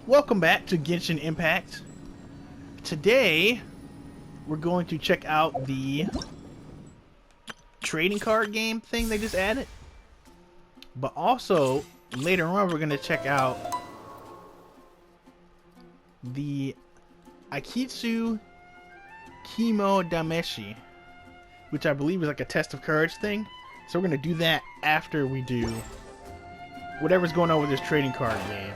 Welcome back to Genshin Impact. Today, we're going to check out the trading card game thing they just added. But also, later on, we're going to check out the Aikitsu Kimo Dameshi, which I believe is like a test of courage thing. So we're going to do that after we do whatever's going on with this trading card game.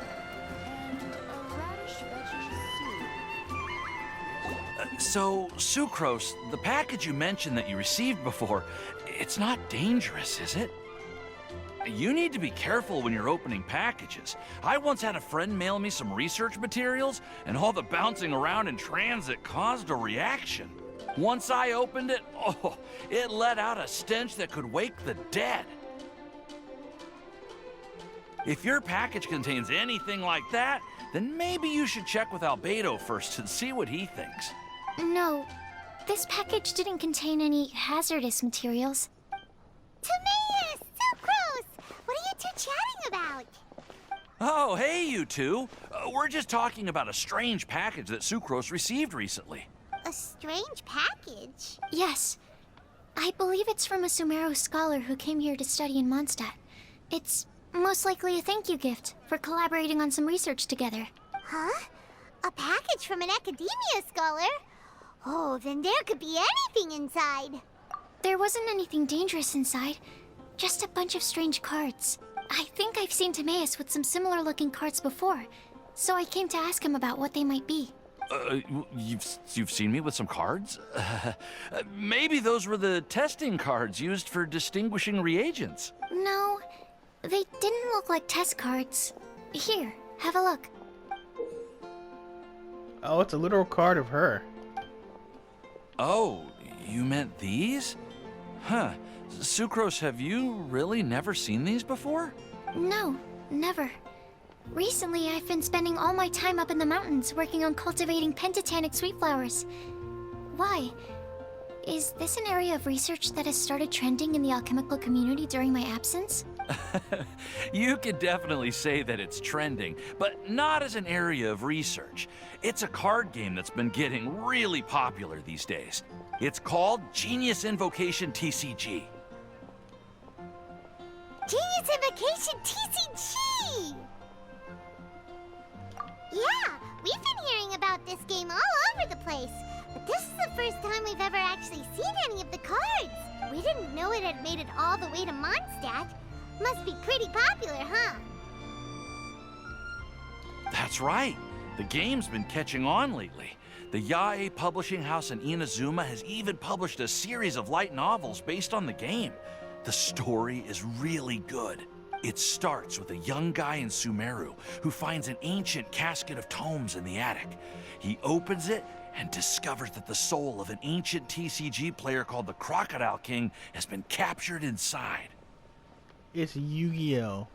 So, Sucrose, the package you mentioned that you received before, it's not dangerous, is it? You need to be careful when you're opening packages. I once had a friend mail me some research materials, and all the bouncing around in transit caused a reaction. Once I opened it, it let out a stench that could wake the dead. If your package contains anything like that, then maybe you should check with Albedo first and see what he thinks. No, this package didn't contain any hazardous materials. Timaeus! Sucrose! What are you two chatting about? Oh, hey, you two. We're just talking about a strange package that Sucrose received recently. A strange package? Yes. I believe it's from a Sumeru scholar who came here to study in Mondstat. It's most likely a thank you gift for collaborating on some research together. Huh? A package from an academia scholar? Oh, then there could be anything inside. There wasn't anything dangerous inside, just a bunch of strange cards. I think I've seen Timaeus with some similar looking cards before, so I came to ask him about what they might be. You've seen me with some cards? Maybe those were the testing cards used for distinguishing reagents. No, they didn't look like test cards. Here, have a look. Oh, it's a literal card of her. Oh, you meant these? Huh. Sucrose, have you really never seen these before? No, never. Recently, I've been spending all my time up in the mountains working on cultivating pentatonic sweet flowers. Why? Is this an area of research that has started trending in the alchemical community during my absence? You could definitely say that it's trending, but not as an area of research. It's a card game that's been getting really popular these days. It's called Genius Invocation TCG. Genius Invocation TCG! Yeah, we've been hearing about this game all over the place. But this is the first time we've ever actually seen any of the cards. We didn't know it had made it all the way to Mondstat. Must be pretty popular, huh? That's right. The game's been catching on lately. The Yae publishing house in Inazuma has even published a series of light novels based on the game. The story is really good. It starts with a young guy in Sumeru who finds an ancient casket of tomes in the attic. He opens it and discovers that the soul of an ancient TCG player called the Crocodile King has been captured inside. It's Yu-Gi-Oh!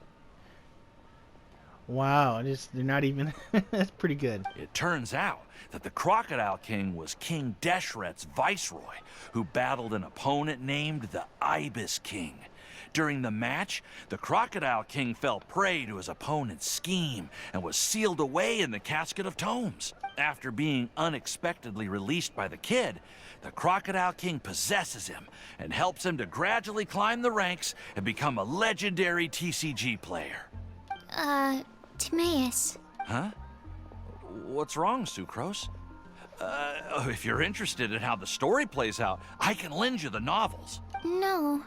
Wow, they're not even... That's pretty good. It turns out that the Crocodile King was King Deshret's viceroy, who battled an opponent named the Ibis King. During the match, the Crocodile King fell prey to his opponent's scheme and was sealed away in the casket of tomes. After being unexpectedly released by the kid, the Crocodile King possesses him and helps him to gradually climb the ranks and become a legendary TCG player. Timaeus. Huh? What's wrong, Sucrose? If you're interested in how the story plays out, I can lend you the novels. No.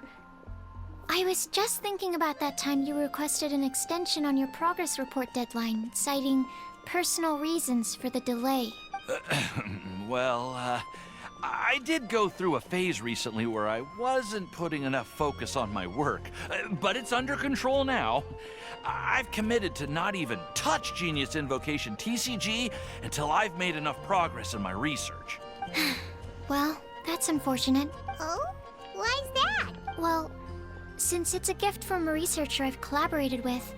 I was just thinking about that time you requested an extension on your progress report deadline, citing personal reasons for the delay. Well, I did go through a phase recently where I wasn't putting enough focus on my work, but it's under control now. I've committed to not even touch Genius Invocation TCG until I've made enough progress in my research. Well, that's unfortunate. Oh? Why's that? Well, since it's a gift from a researcher I've collaborated with,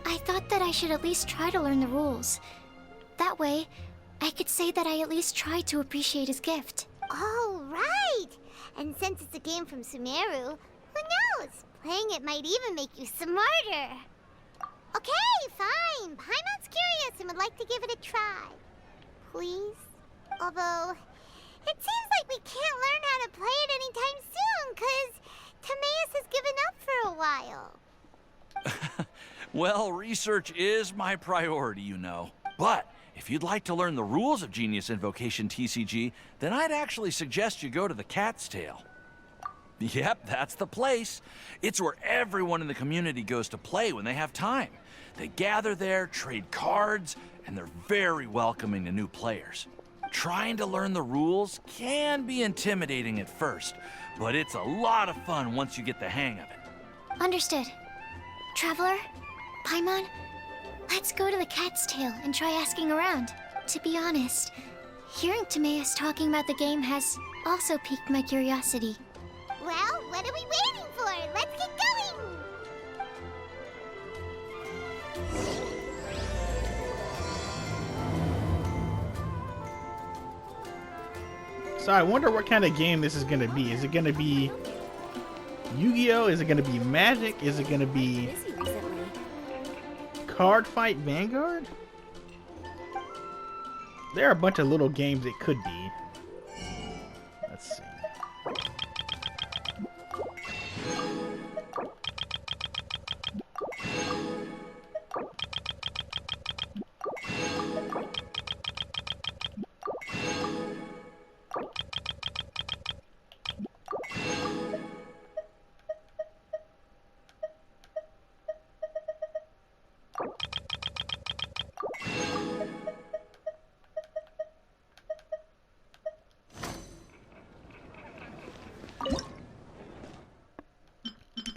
I thought that I should at least try to learn the rules. That way, I could say that I at least tried to appreciate his gift. Oh, right! And since it's a game from Sumeru, who knows? Playing it might even make you smarter. Okay, fine. Paimon's curious and would like like to give it a try. Please? Although, it seems like we can't learn how to play it anytime soon, 'cause Timaeus has given up for a while. Well, research is my priority, you know. But if you'd like to learn the rules of Genius Invocation TCG, then I'd actually suggest you go to the Cat's Tail. Yep, that's the place. It's where everyone in the community goes to play when they have time. They gather there, trade cards, and they're very welcoming to new players. Trying to learn the rules can be intimidating at first, but it's a lot of fun once you get the hang of it. Understood. Traveler, Paimon, let's go to the Cat's Tail and try asking around. To be honest, hearing Timaeus talking about the game has also piqued my curiosity. Well, what are we waiting for? Let's get going! So I wonder what kind of game this is going to be. Is it going to be Yu-Gi-Oh? Is it going to be Magic? Is it going to be Card Fight Vanguard? There are a bunch of little games it could be. Let's see.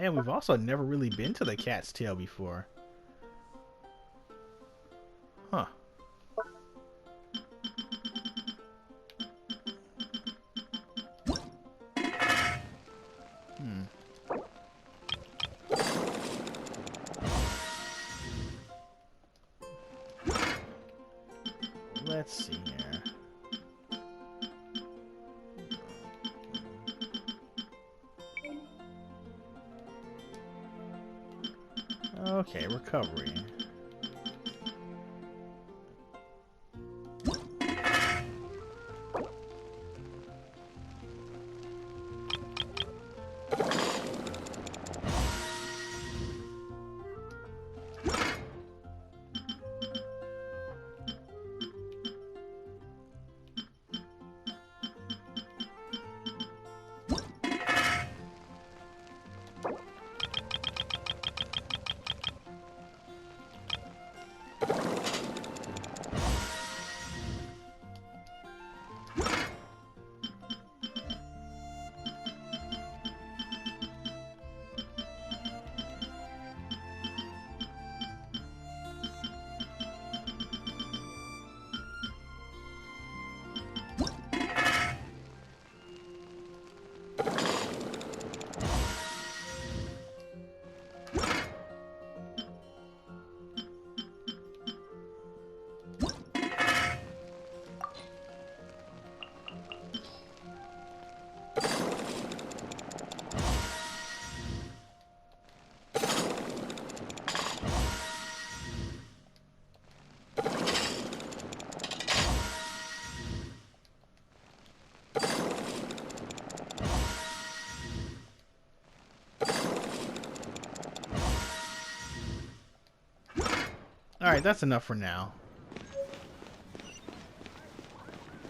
And we've also never really been to the Cat's Tail before. Huh. Let's see here. Okay, recovery. Alright, that's enough for now.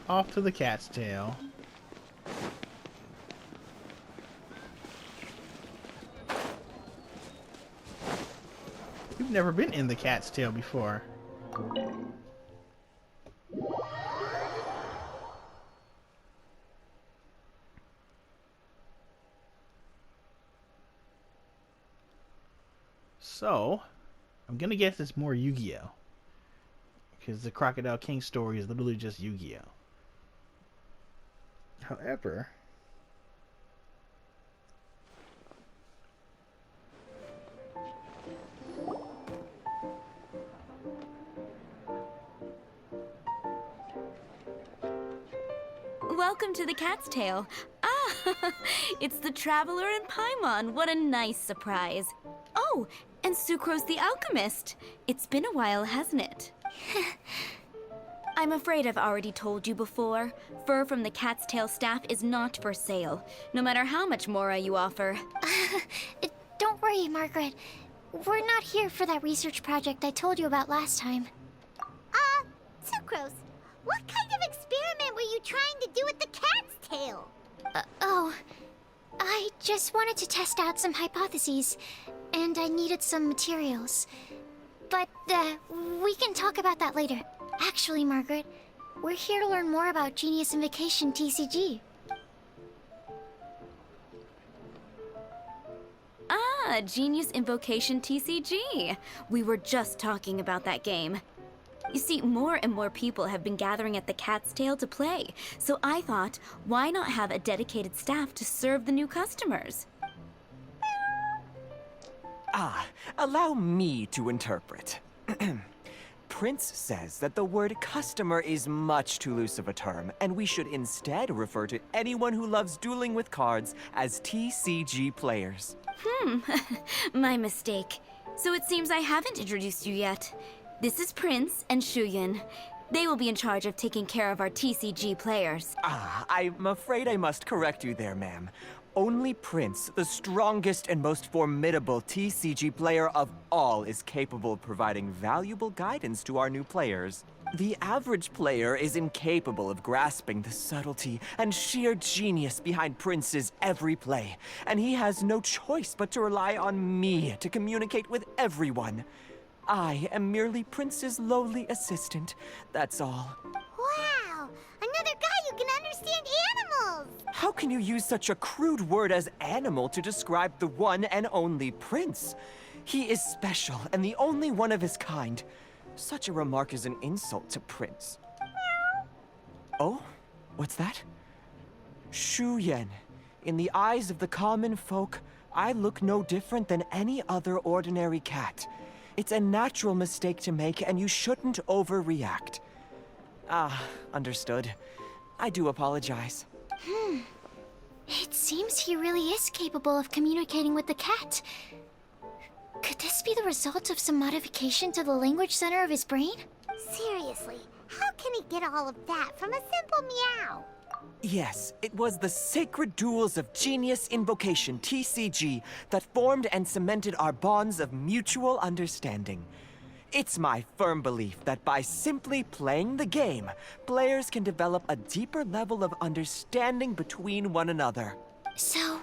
Off to the Cat's Tail. We've never been in the Cat's Tail before. So, I'm gonna guess it's more Yu-Gi-Oh! Because the Crocodile King story is literally just Yu-Gi-Oh! However, welcome to the Cat's Tail. Ah, it's the Traveler and Paimon. What a nice surprise. Oh, and Sucrose the Alchemist. It's been a while, hasn't it? I'm afraid I've already told you before. Fur from the Cat's Tail staff is not for sale, no matter how much Mora you offer. Don't worry, Margaret. We're not here for that research project I told you about last time. Sucrose, what kind of experiment were you trying to do with the cat's tail? I just wanted to test out some hypotheses, and I needed some materials. But, we can talk about that later. Actually, Margaret, we're here to learn more about Genius Invocation TCG. Ah, Genius Invocation TCG. We were just talking about that game. You see, more and more people have been gathering at the Cat's Tail to play, so I thought, why not have a dedicated staff to serve the new customers? Allow me to interpret. Prince says that the word customer is much too loose of a term, and we should instead refer to anyone who loves dueling with cards as TCG players. My mistake. So it seems I haven't introduced you yet. This is Prince and Shuyan. They will be in charge of taking care of our TCG players. I'm afraid I must correct you there, ma'am. Only Prince, the strongest and most formidable TCG player of all, is capable of providing valuable guidance to our new players. The average player is incapable of grasping the subtlety and sheer genius behind Prince's every play, and he has no choice but to rely on me to communicate with everyone. I am merely Prince's lowly assistant, that's all. Wow! Another guy who can understand animals! How can you use such a crude word as animal to describe the one and only Prince? He is special and the only one of his kind. Such a remark is an insult to Prince. Oh? What's that? Shuyan. In the eyes of the common folk, I look no different than any other ordinary cat. It's a natural mistake to make, and you shouldn't overreact. Understood. I do apologize. It seems he really is capable of communicating with the cat. Could this be the result of some modification to the language center of his brain? Seriously, how can he get all of that from a simple meow? Yes, it was the sacred duels of Genius Invocation TCG that formed and cemented our bonds of mutual understanding. It's my firm belief that by simply playing the game, players can develop a deeper level of understanding between one another. So,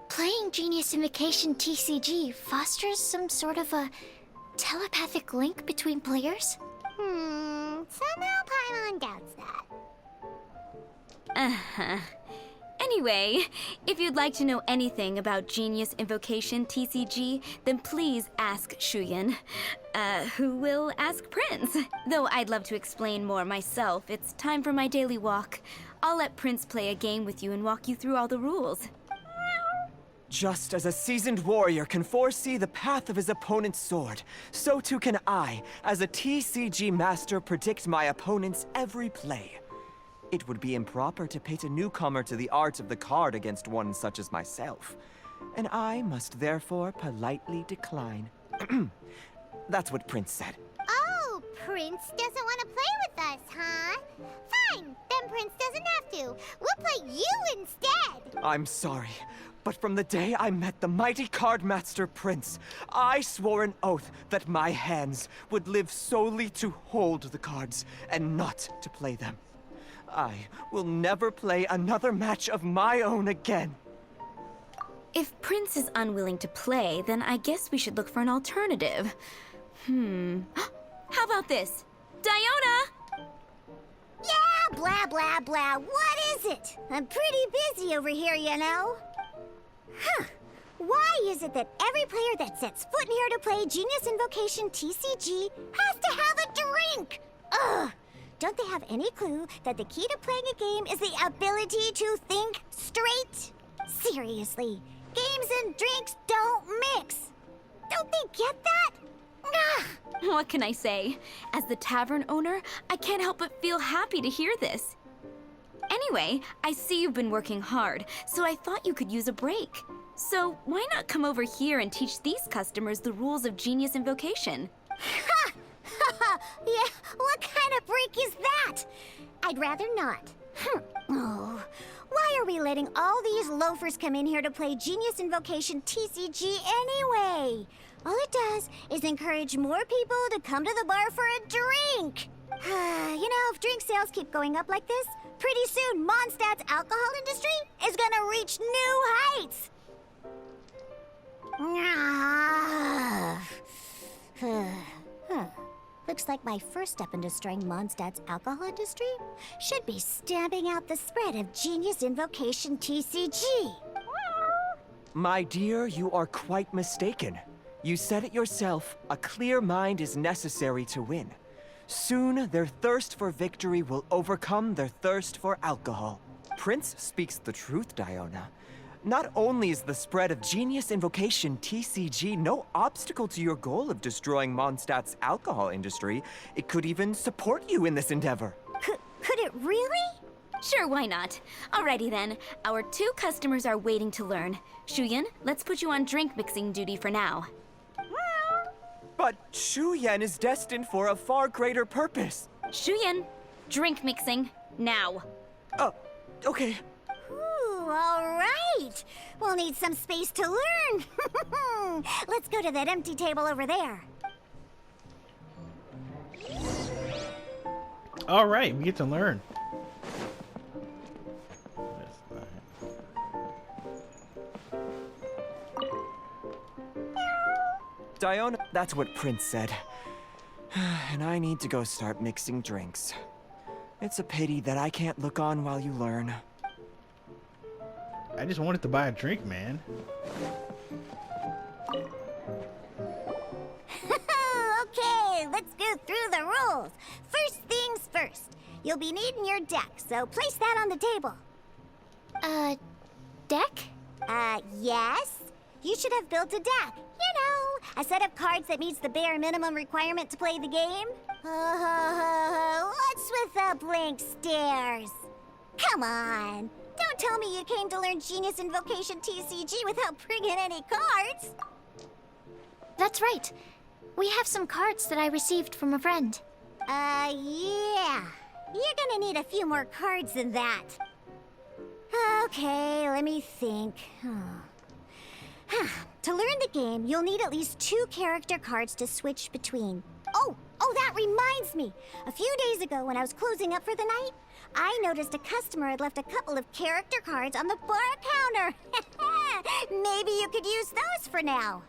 playing Genius Invocation TCG fosters some sort of a telepathic link between players? Somehow Paimon doubts that. Anyway, if you'd like to know anything about Genius Invocation TCG, then please ask Shuyan, who will ask Prince. Though I'd love to explain more myself, it's time for my daily walk. I'll let Prince play a game with you and walk you through all the rules. Just as a seasoned warrior can foresee the path of his opponent's sword, so too can I, as a TCG master, predict my opponent's every play. It would be improper to pit a newcomer to the art of the card against one such as myself, and I must therefore politely decline. That's what Prince said. Oh, Prince doesn't want to play with us, huh? Fine, then Prince doesn't have to. We'll play you instead. I'm sorry, but from the day I met the mighty card master Prince, I swore an oath that my hands would live solely to hold the cards and not to play them. I will never play another match of my own again. If Prince is unwilling to play, then I guess we should look for an alternative. How about this? Diona! Yeah, blah, blah, blah. What is it? I'm pretty busy over here, you know. Why is it that every player that sets foot in here to play Genius Invocation TCG has to have a drink? Ugh! Don't they have any clue that the key to playing a game is the ability to think straight? Seriously, games and drinks don't mix. Don't they get that? What can I say? As the tavern owner, I can't help but feel happy to hear this. Anyway, I see you've been working hard, so I thought you could use a break. So why not come over here and teach these customers the rules of Genius Invocation? Yeah, what kind of break is that? I'd rather not. Oh, why are we letting all these loafers come in here to play Genius Invocation TCG anyway? All it does is encourage more people to come to the bar for a drink. You know, if drink sales keep going up like this, pretty soon Mondstat's alcohol industry is gonna reach new heights. Looks like my first step in destroying Mondstat's alcohol industry should be stamping out the spread of Genius Invocation TCG. My dear, you are quite mistaken. You said it yourself, a clear mind is necessary to win. Soon, their thirst for victory will overcome their thirst for alcohol. Prince speaks the truth, Diona. Not only is the spread of Genius Invocation TCG no obstacle to your goal of destroying Mondstat's alcohol industry, it could even support you in this endeavor. Could it really? Sure, why not? Alrighty then. Our 2 customers are waiting to learn. Shuyan, let's put you on drink mixing duty for now. But Shuyan is destined for a far greater purpose. Shuyan, drink mixing, now. Okay. Ooh, all right. We'll need some space to learn. Let's go to that empty table over there. All right, we get to learn. Diona, that's what Prince said. And I need to go start mixing drinks. It's a pity that I can't look on while you learn. I just wanted to buy a drink, man. Okay, let's go through the rules. First things first. You'll be needing your deck, so place that on the table. Deck? Yes? You should have built a deck. You know, a set of cards that meets the bare minimum requirement to play the game. What's with the blank stares? Come on. Don't tell me you came to learn Genius Invocation TCG without bringing any cards. That's right. We have some cards that I received from a friend. Yeah. You're gonna need a few more cards than that. Okay, let me think. To learn the game, you'll need at least 2 character cards to switch between. Oh, that reminds me. A few days ago, when I was closing up for the night, I noticed a customer had left a couple of character cards on the bar counter. Maybe you could use those for now.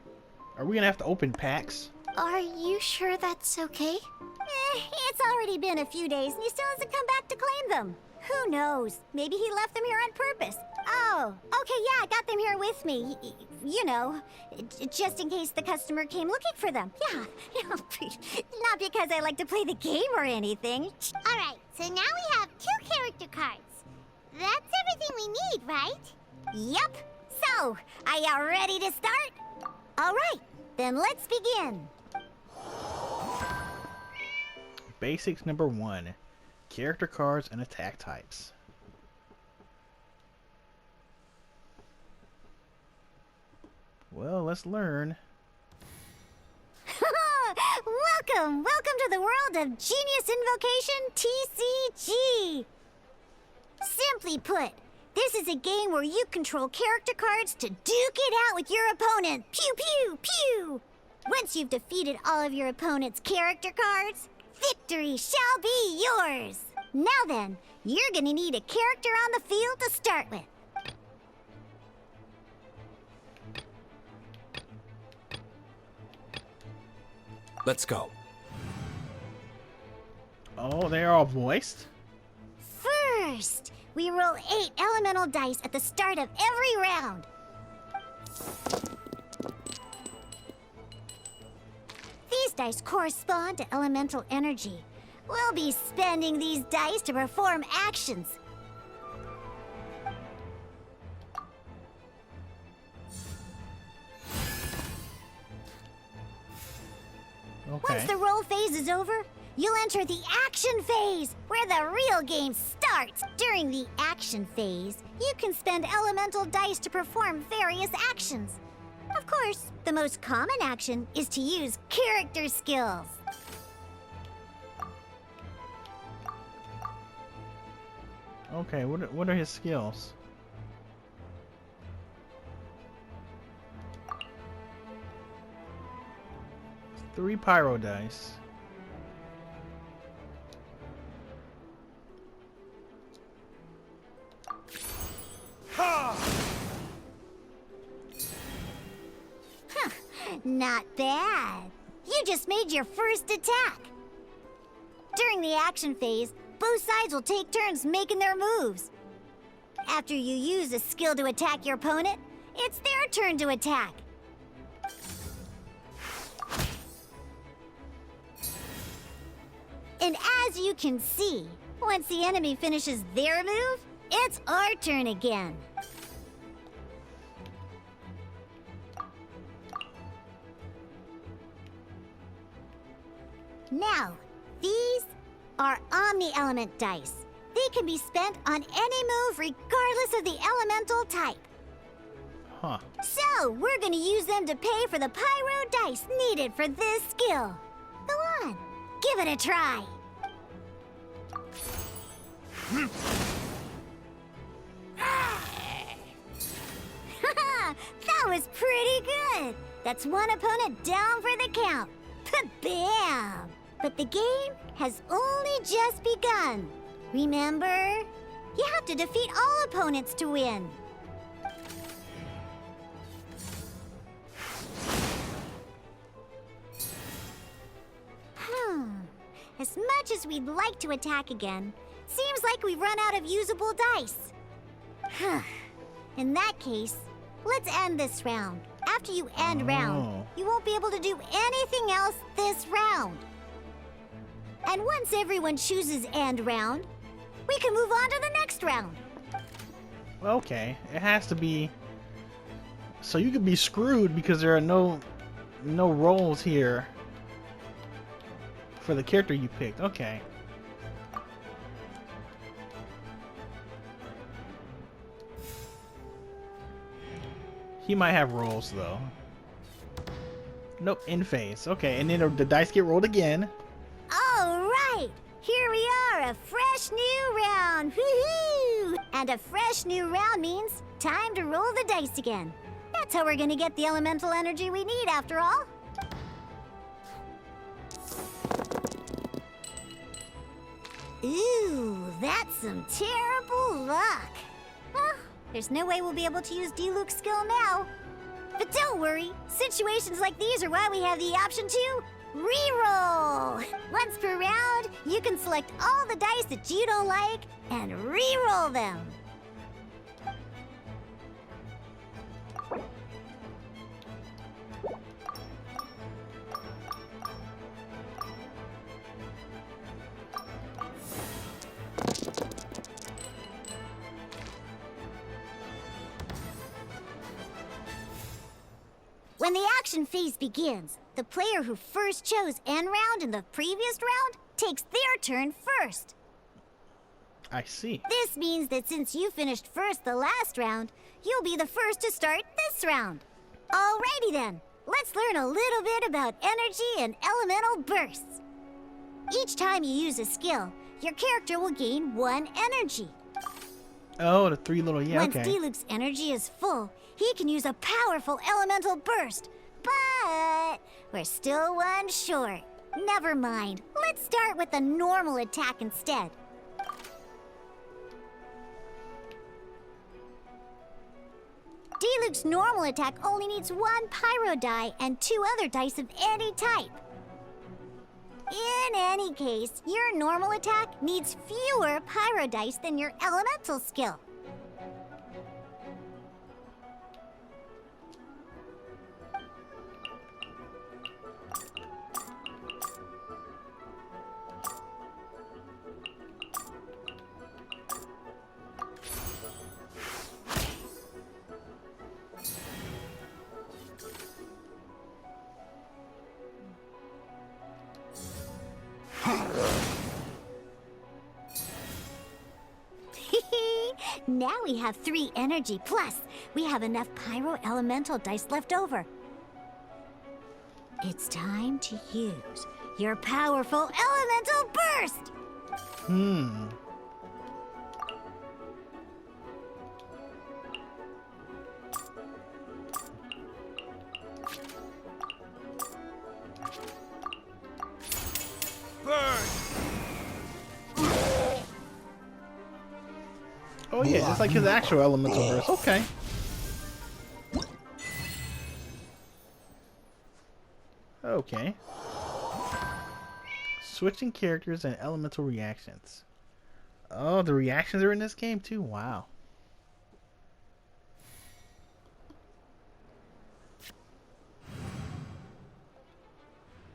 Are we gonna have to open packs? Are you sure that's okay? It's already been a few days and he still hasn't come back to claim them. Who knows? Maybe he left them here on purpose. Oh, okay, yeah, I got them here with me. You know, just in case the customer came looking for them. Yeah, not because I like to play the game or anything. All right, so now we have 2 character cards. That's everything we need, right? Yep. So, are you ready to start? All right, then let's begin. Basics number 1. Character cards and attack types. Well, let's learn. Welcome to the world of Genius Invocation TCG. Simply put, this is a game where you control character cards to duke it out with your opponent. Pew, pew, pew. Once you've defeated all of your opponent's character cards, victory shall be yours. Now then, you're gonna need a character on the field to start with. Let's go. Oh, they're all voiced? First, we roll 8 elemental dice at the start of every round. These dice correspond to elemental energy. We'll be spending these dice to perform actions. Okay. Once the roll phase is over, you'll enter the action phase, where the real game starts. During the action phase, you can spend elemental dice to perform various actions. Of course, the most common action is to use character skills. Okay, what are his skills? Three pyro dice. Not bad. You just made your first attack. During the action phase, both sides will take turns making their moves. After you use a skill to attack your opponent, it's their turn to attack. And as you can see, once the enemy finishes their move, it's our turn again. Now, these are Omni-Element dice. They can be spent on any move regardless of the elemental type. Huh. So, we're gonna use them to pay for the pyro dice needed for this skill. Go on, give it a try. That was pretty good. That's one opponent down for the count. Bam! But the game has only just begun. Remember? You have to defeat all opponents to win. As much as we'd like to attack again, seems like we've run out of usable dice. In that case, let's end this round. After you end round, you won't be able to do anything else this round. And once everyone chooses end round, we can move on to the next round. Okay, it has to be. So you could be screwed because there are no rolls here for the character you picked. Okay. He might have rolls though. Nope, in phase. Okay, and then the dice get rolled again. All right, here we are, a fresh new round. Woohoo! And a fresh new round means time to roll the dice again. That's how we're gonna get the elemental energy we need, after all. Ooh, that's some terrible luck. Well, there's no way we'll be able to use D-Luke's skill now. But don't worry, situations like these are why we have the option to reroll. Once per round, you can select all the dice that you don't like and reroll them. When the action phase begins, the player who first chose end round in the previous round takes their turn first. I see. This means that since you finished first the last round, you'll be the first to start this round. Alrighty then, let's learn a little bit about energy and elemental bursts. Each time you use a skill, your character will gain 1 energy. Oh, the 3 little, yeah, Once okay. D-Luke's energy is full, he can use a powerful elemental burst. But we're still 1 short. Never mind. Let's start with a normal attack instead. D-Luke's normal attack only needs 1 pyro die and 2 other dice of any type. In any case, your normal attack needs fewer pyro dice than your elemental skill. Now we have 3 energy, plus we have enough pyro elemental dice left over. It's time to use your powerful elemental burst! Burn! Oh yeah, just like his actual elemental verse. Okay. Okay. Switching characters and elemental reactions. Oh, the reactions are in this game too. Wow.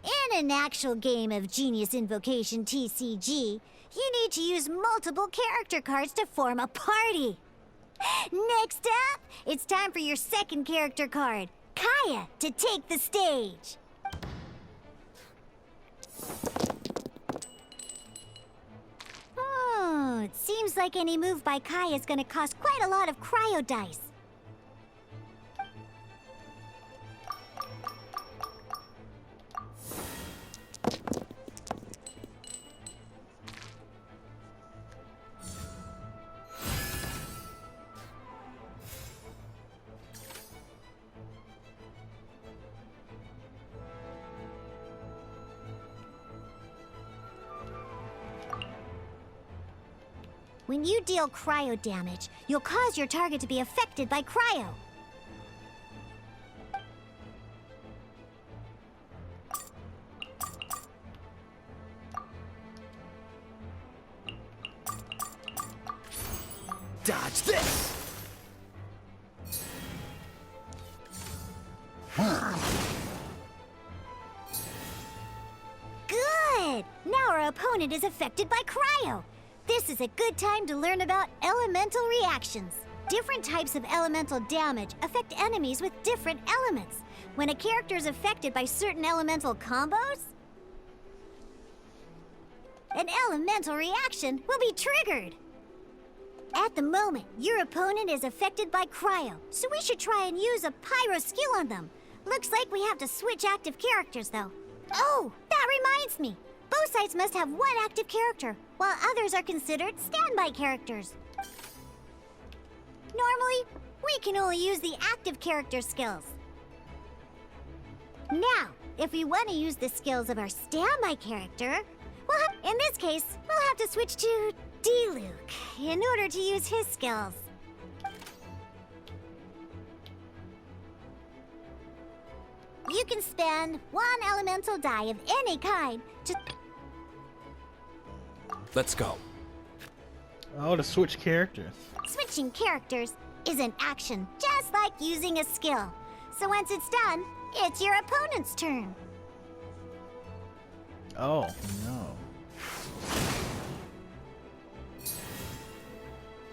In an actual game of Genius Invocation TCG, you need to use multiple character cards to form a party. Next up, it's time for your second character card, Kaya, to take the stage. Oh, it seems like any move by Kaya is going to cost quite a lot of cryo dice. When you deal cryo damage, you'll cause your target to be affected by cryo. Dodge this! Good! Now our opponent is affected by cryo. This is a good time to learn about elemental reactions. Different types of elemental damage affect enemies with different elements. When a character is affected by certain elemental combos, an elemental reaction will be triggered. At the moment, your opponent is affected by cryo, so we should try and use a pyro skill on them. Looks like we have to switch active characters, though. Oh, that reminds me. Both sides must have one active character, while others are considered standby characters. Normally, we can only use the active character skills. Now, if we want to use the skills of our standby character, in this case, we'll have to switch to D-Luke in order to use his skills. You can spend one elemental die of any kind to... Let's go. Oh, to switch characters. Switching characters is an action, just like using a skill. So once it's done, it's your opponent's turn. Oh, no.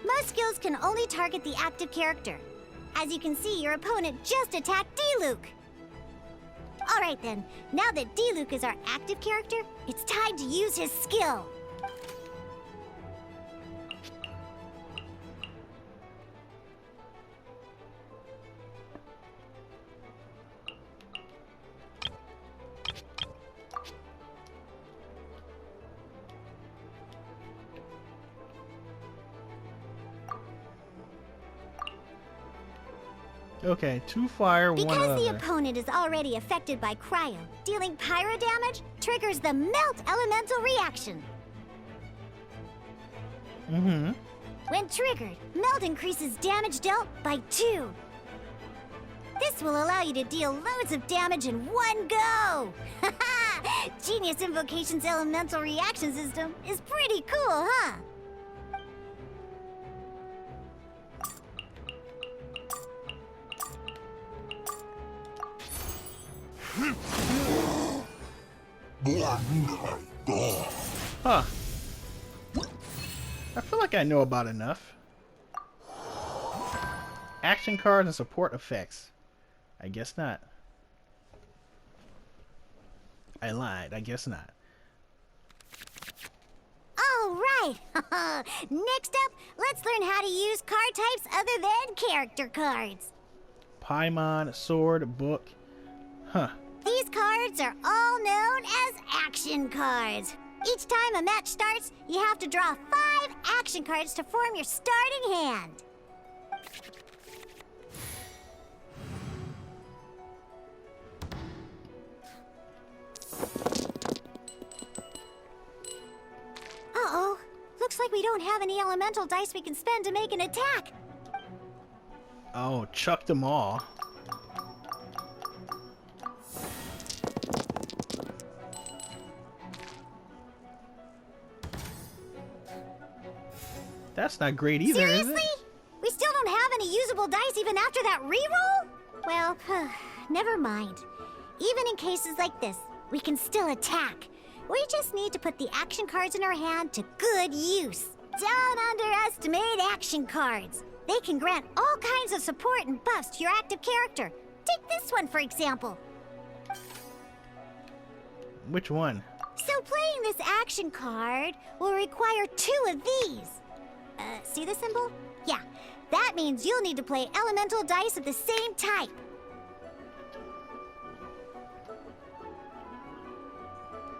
Most skills can only target the active character. As you can see, your opponent just attacked D-Luke. Alright then, now that D-Luke is our active character, it's time to use his skill. Okay, 2 fire, 1 Because other. the opponent is already affected by cryo, dealing pyro damage triggers the melt elemental reaction. Mm-hmm. When triggered, melt increases damage dealt by 2. This will allow you to deal loads of damage in one go! Genius Invocation's elemental reaction system is pretty cool, huh? Huh. I feel like I know about enough. Action cards and support effects. I guess not. I lied. I guess not. All right. Next up, let's learn how to use card types other than character cards. Paimon, sword, book. Huh. These cards are all known as action cards. Each time a match starts, you have to draw 5 action cards to form your starting hand. don't have any elemental dice we can spend to make an attack. Oh, chuck them all. That's not great either, Seriously? is it? We still don't have any usable dice even after that reroll? Well, never mind. Even in cases like this, we can still attack. We just need to put the action cards in our hand to good use. Don't underestimate action cards. They can grant all kinds of support and buffs to your active character. Take this one, for example. Which one? So playing this action card will require 2 of these. See the symbol? Yeah, that means you'll need to play elemental dice of the same type.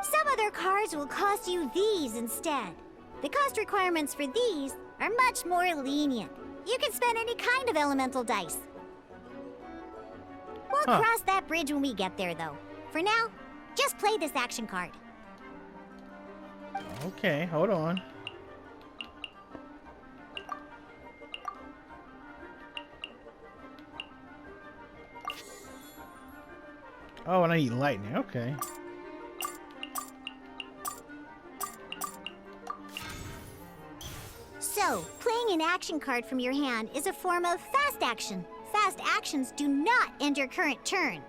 Some other cards will cost you these instead. The cost requirements for these are much more lenient. You can spend any kind of elemental dice. We'll cross that bridge when we get there, though. For now, just play this action card. Okay, hold on. Oh, and I need lightning. Okay. So, playing an action card from your hand is a form of fast action. Fast actions do not end your current turn.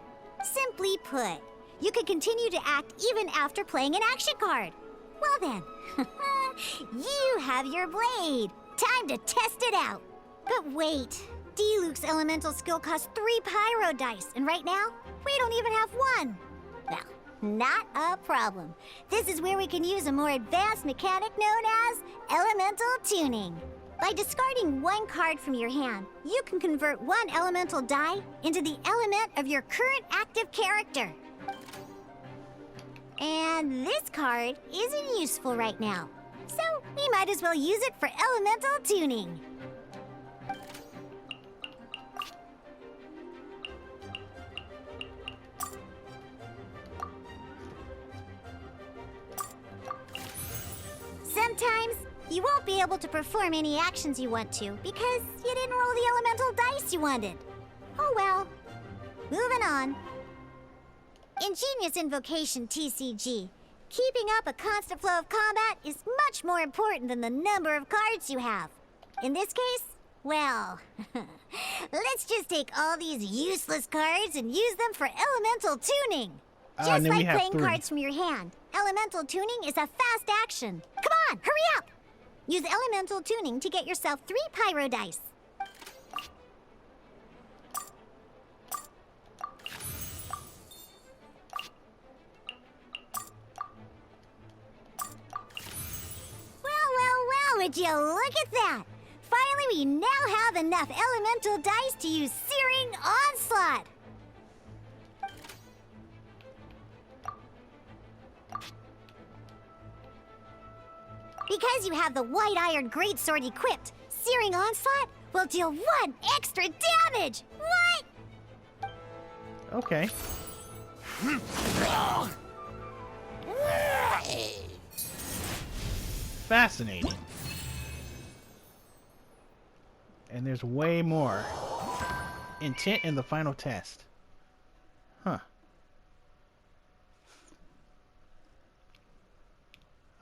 Simply put, you can continue to act even after playing an action card. Well then, you have your blade. Time to test it out. But wait, Diluc's elemental skill costs 3 pyro dice, and right now, we don't even have 1. Well, not a problem. This is where we can use a more advanced mechanic known as elemental tuning. By discarding 1 card from your hand, you can convert 1 elemental die into the element of your current active character. And this card isn't useful right now, so we might as well use it for elemental tuning. Sometimes, you won't be able to perform any actions you want to because you didn't roll the elemental dice you wanted. Oh well. Moving on. In Genius Invocation TCG, keeping up a constant flow of combat is much more important than the number of cards you have. In this case, well, let's just take all these useless cards and use them for elemental tuning. Just like playing cards from your hand, elemental tuning is a fast action. Come on, hurry up! Use elemental tuning to get yourself 3 pyro dice. Well, would you look at that? Finally, we now have enough elemental dice to use Searing Onslaught. Because you have the White Iron Greatsword equipped, Searing Onslaught will deal 1 extra damage! What? Okay. Fascinating. And there's way more. Intent in the final test. Huh.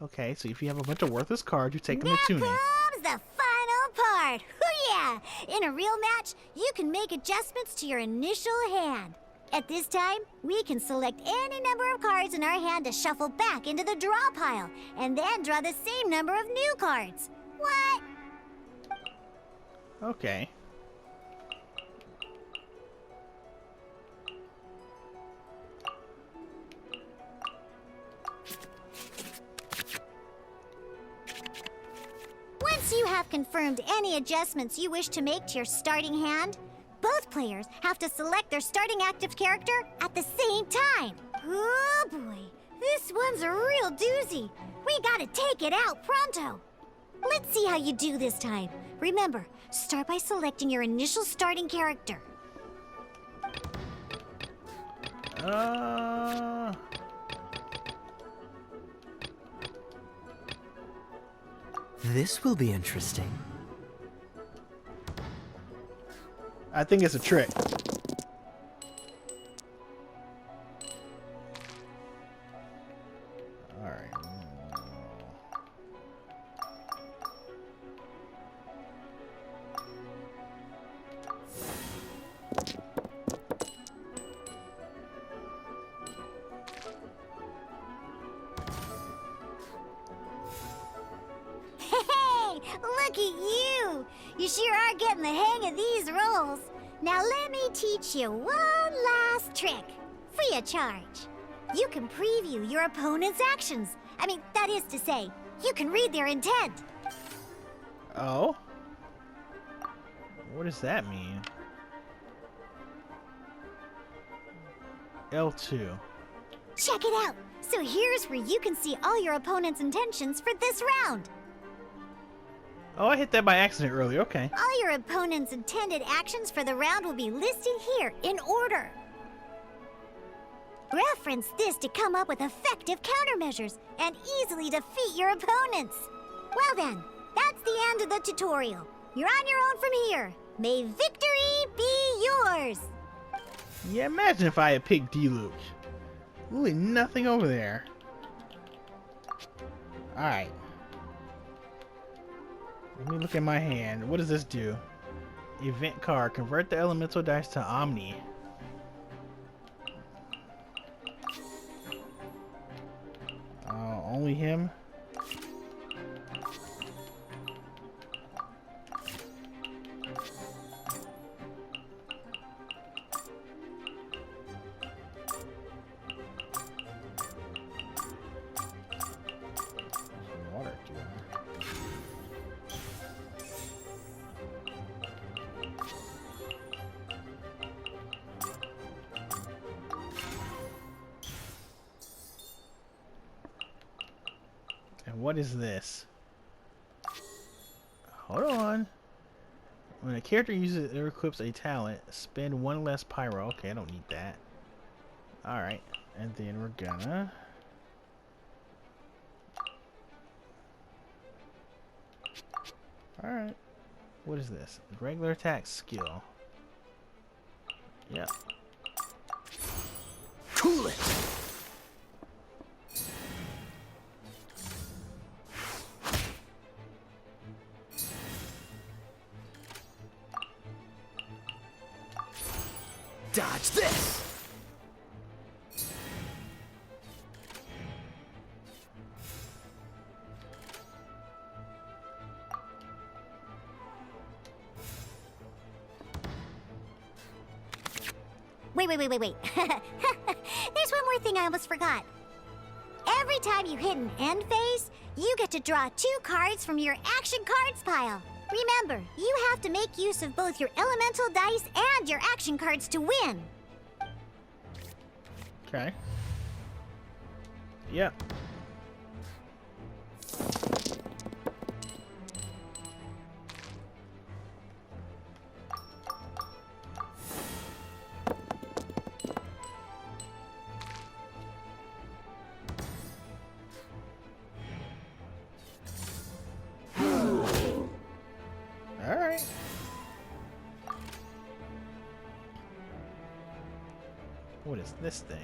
Okay, so if you have a bunch of worthless cards, you take them to tuning. Now comes the final part. Hoo yeah! In a real match, you can make adjustments to your initial hand. At this time, we can select any number of cards in our hand to shuffle back into the draw pile, and then draw the same number of new cards. What? Okay. Once you have confirmed any adjustments you wish to make to your starting hand, both players have to select their starting active character at the same time. Oh boy, this one's a real doozy. We gotta take it out pronto. Let's see how you do this time. Remember, start by selecting your initial starting character. This will be interesting. I think it's a trick. Alright. Hey, look at you! You sure are getting the hang of these rolls. Now let me teach you one last trick, free of charge. You can preview your opponent's actions. I mean, that is to say, you can read their intent. Oh? What does that mean? L2. Check it out. So here's where you can see all your opponent's intentions for this round. Oh, I hit that by accident earlier. Okay. All your opponent's intended actions for the round will be listed here in order. Reference this to come up with effective countermeasures and easily defeat your opponents. Well then, that's the end of the tutorial. You're on your own from here. May victory be yours. Yeah, imagine if I had picked D-Luke. Really nothing over there. Alright. Let me look at my hand. What does this do? Event card. Convert the elemental dice to Omni. Only him? Water cooler. And what is this? Hold on. When a character uses or equips a talent, spend one less pyro. Okay, I don't need that. Alright. And then we're gonna... Alright. What is this? Regular attack skill. Yep. Cool it! Dodge this! Wait. There's one more thing I almost forgot. Every time you hit an end phase, you get to draw 2 cards from your action cards pile. Remember, you have to make use of both your elemental dice and your action cards to win. Okay. Yep. Alright. What is this thing?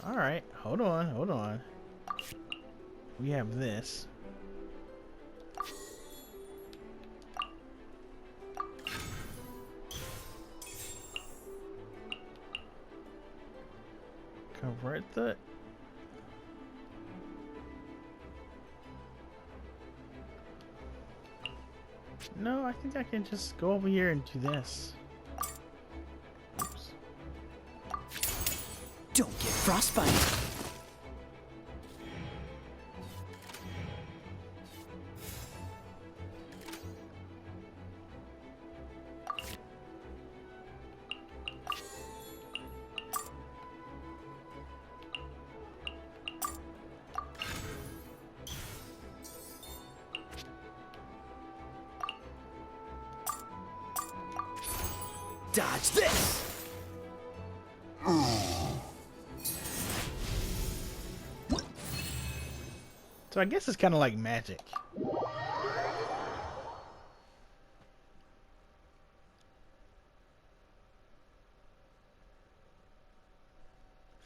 Alright, hold on. We have this. Convert the... No, I think I can just go over here and do this. Oops. Don't get frostbite. Dodge this! So I guess it's kind of like magic.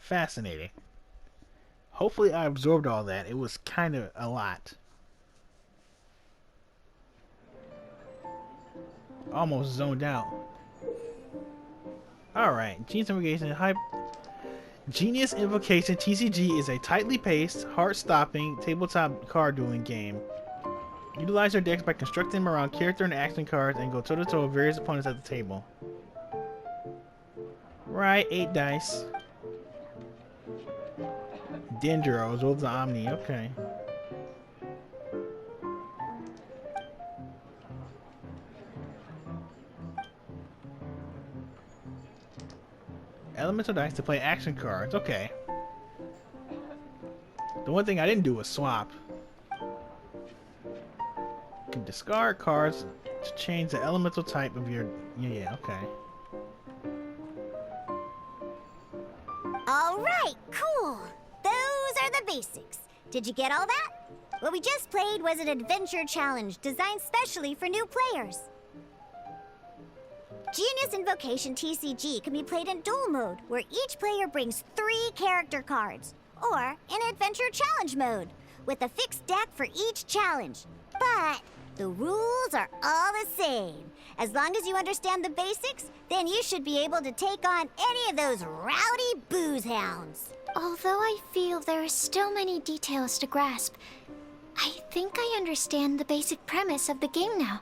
Fascinating. Hopefully I absorbed all that. It was kind of a lot. Almost zoned out. Alright, Genius Invocation TCG is a tightly paced, heart-stopping, tabletop card dueling game. Utilize your decks by constructing them around character and action cards and go toe-to-toe with various opponents at the table. Right, 8 dice. Dendros, those are Omni, okay. Elemental dice to play action cards, okay. The one thing I didn't do was swap. You can discard cards to change the elemental type of your... Yeah, okay. Alright, cool. Those are the basics. Did you get all that? What we just played was an adventure challenge designed specially for new players. Genius Invocation TCG can be played in duel mode, where each player brings 3 character cards, or in adventure challenge mode, with a fixed deck for each challenge. But the rules are all the same. As long as you understand the basics, then you should be able to take on any of those rowdy booze hounds. Although I feel there are still many details to grasp, I think I understand the basic premise of the game now.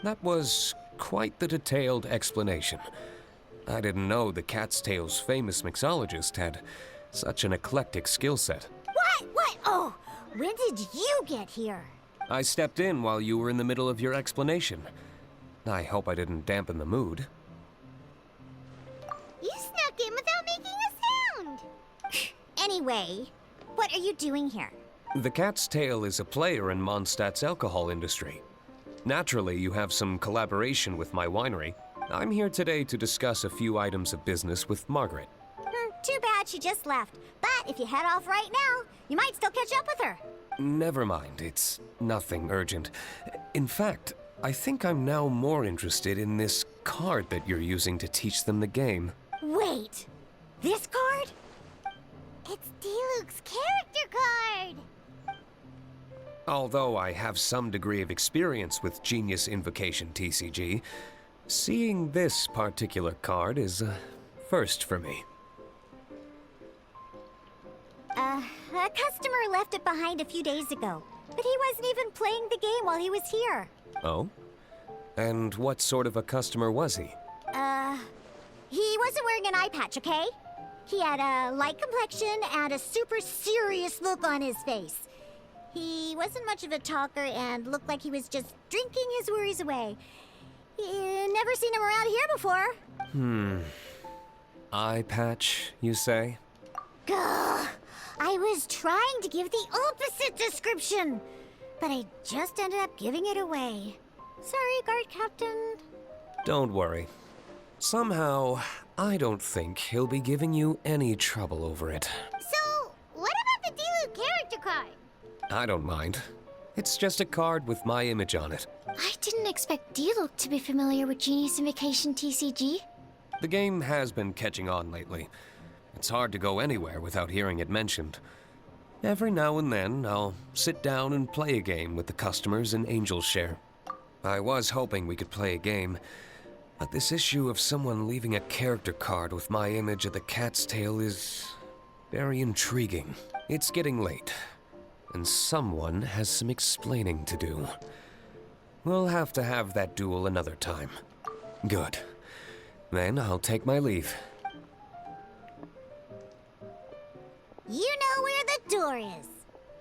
That was quite the detailed explanation. I didn't know the Cat's Tail's famous mixologist had such an eclectic skill set. What? Oh, when did you get here? I stepped in while you were in the middle of your explanation. I hope I didn't dampen the mood. You snuck in without making a sound. Anyway, what are you doing here? The Cat's Tail is a player in Mondstat's alcohol industry. Naturally, you have some collaboration with my winery. I'm here today to discuss a few items of business with Margaret. Too bad she just left. But if you head off right now, you might still catch up with her. Never mind, it's nothing urgent. In fact, I think I'm now more interested in this card that you're using to teach them the game. Wait, this card? It's Diluc's character card. Although I have some degree of experience with Genius Invocation TCG, seeing this particular card is a first for me. A customer left it behind a few days ago, but he wasn't even playing the game while he was here. Oh? And what sort of a customer was he? He wasn't wearing an eye patch, okay? He had a light complexion and a super serious look on his face. He wasn't much of a talker and looked like he was just drinking his worries away. Never seen him around here before. Eye patch, you say? Gah! I was trying to give the opposite description, but I just ended up giving it away. Sorry, guard captain. Don't worry. Somehow, I don't think he'll be giving you any trouble over it. So, what about the Diluc character card? I don't mind. It's just a card with my image on it. I didn't expect Diluc to be familiar with Genius Invocation TCG. The game has been catching on lately. It's hard to go anywhere without hearing it mentioned. Every now and then, I'll sit down and play a game with the customers in Angel's Share. I was hoping we could play a game, but this issue of someone leaving a character card with my image of the Cat's Tail is very intriguing. It's getting late, and someone has some explaining to do. We'll have to have that duel another time. Good. Then I'll take my leave. You know where the door is.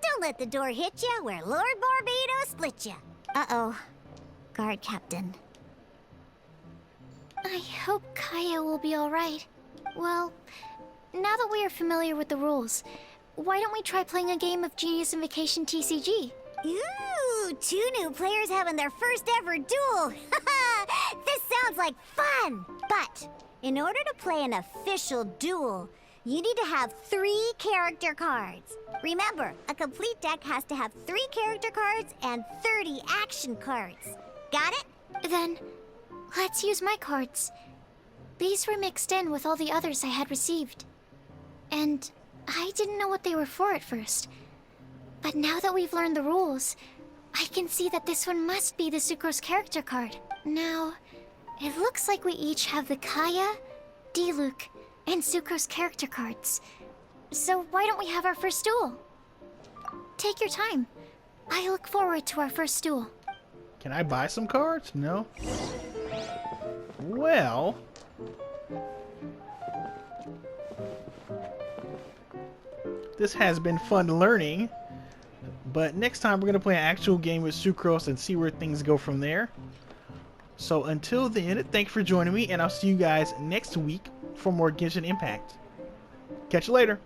Don't let the door hit ya where Lord Barbados split ya. Uh-oh. Guard captain. I hope Kaya will be alright. Well, now that we are familiar with the rules, why don't we try playing a game of Genius Invocation TCG? Ooh, 2 new players having their first ever duel. This sounds like fun. But in order to play an official duel, You need to have 3 character cards. Remember, a complete deck has to have 3 character cards and 30 action cards. Got it? Then, let's use my cards. These were mixed in with all the others I had received. And I didn't know what they were for at first. But now that we've learned the rules, I can see that this one must be the Sucrose character card. Now, it looks like we each have the Kaya, Diluc, and Sucrose character cards. So why don't we have our first duel? Take your time. I look forward to our first duel. Can I buy some cards? No. Well, this has been fun learning, but next time we're going to play an actual game with Sucrose and see where things go from there. So until then, thanks for joining me, and I'll see you guys next week for more Genshin Impact. Catch you later.